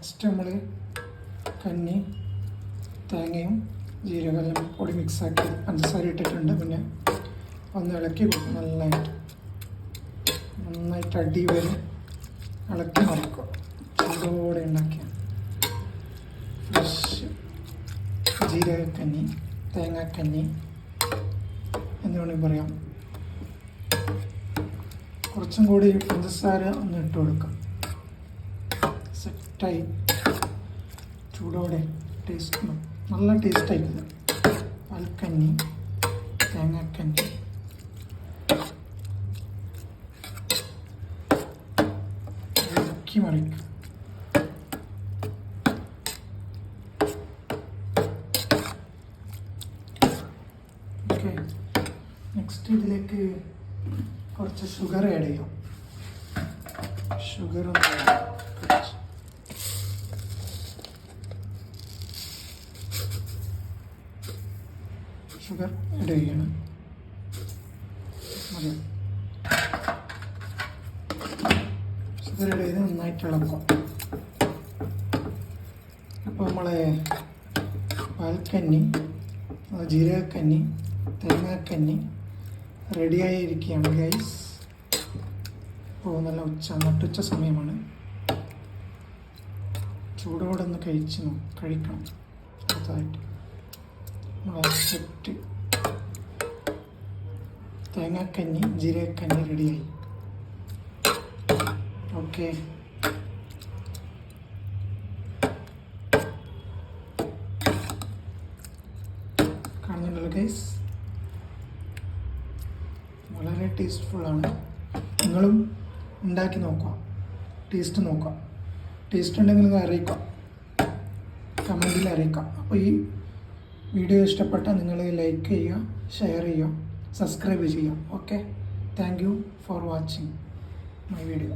Next നമ്മൾ കഞ്ഞി തേങ്ങയും ജീരകമെല്ലാം പൊടി മിക്സാക്കി പഞ്ചസാര ഇട്ടിട്ടുണ്ട്. പിന്നെ ഒന്ന് ഇളക്കി കൊടുക്കും. നന്നായിട്ട് അടി വരെ ഇളക്കി മറക്കുക. ചൂടോടെ ഉണ്ടാക്കിയ ഫ്രഷ് ജീരകക്കഞ്ഞി, തേങ്ങാക്കഞ്ഞി എന്ന് വേണമെങ്കിൽ പറയാം. കുറച്ചും കൂടി പഞ്ചസാര ഒന്ന് ഇട്ട് കൊടുക്കാം. സെറ്റായി ചൂടോടെ ടേസ്റ്റ് നല്ല ടേസ്റ്റായിരിക്കും. പാൽക്കഞ്ഞി, തേങ്ങാക്കഞ്ഞി. ഇളക്കി മറിക്കും. ഓക്കെ, നെക്സ്റ്റ് ഇതിലേക്ക് കുറച്ച് ഷുഗർ ആഡ് ചെയ്യാം. ഷുഗർ ആഡ് ചെയ്യണം. മതി. ഷുഗർ ആഡ് ചെയ്ത് നന്നായിട്ട് ഇളക്കും. അപ്പോൾ നമ്മളെ പാൽക്കഞ്ഞി, ജീരകക്കഞ്ഞി, തേങ്ങാക്കഞ്ഞി റെഡിയായിരിക്കുകയാണ് ഗൈസ്. ഇപ്പോൾ നല്ല നട്ടുച്ച സമയമാണ്. ചൂടോടെ ഒന്ന് കഴിക്കണം. അടുത്തതായിട്ട് സെറ്റ് തേങ്ങാക്കഞ്ഞി, ജീരകക്കഞ്ഞി റെഡിയായി. ഓക്കെ, കാണുന്നുണ്ടല്ലോ ഗൈസ്, വളരെ ടേസ്റ്റ്ഫുള്ളാണ്. നിങ്ങളും ഉണ്ടാക്കി നോക്കുക, ടേസ്റ്റ് നോക്കുക. ടേസ്റ്റ് ഉണ്ടെങ്കിൽ നിങ്ങൾ അറിയിക്കുക, കമൻറ്റിൽ അറിയിക്കുക. അപ്പോൾ ഈ വീഡിയോ ഇഷ്ടപ്പെട്ടാൽ നിങ്ങൾ ലൈക്ക് ചെയ്യുക, ഷെയർ ചെയ്യുക, സബ്സ്ക്രൈബ് ചെയ്യുക. Okay, thank you for watching my video.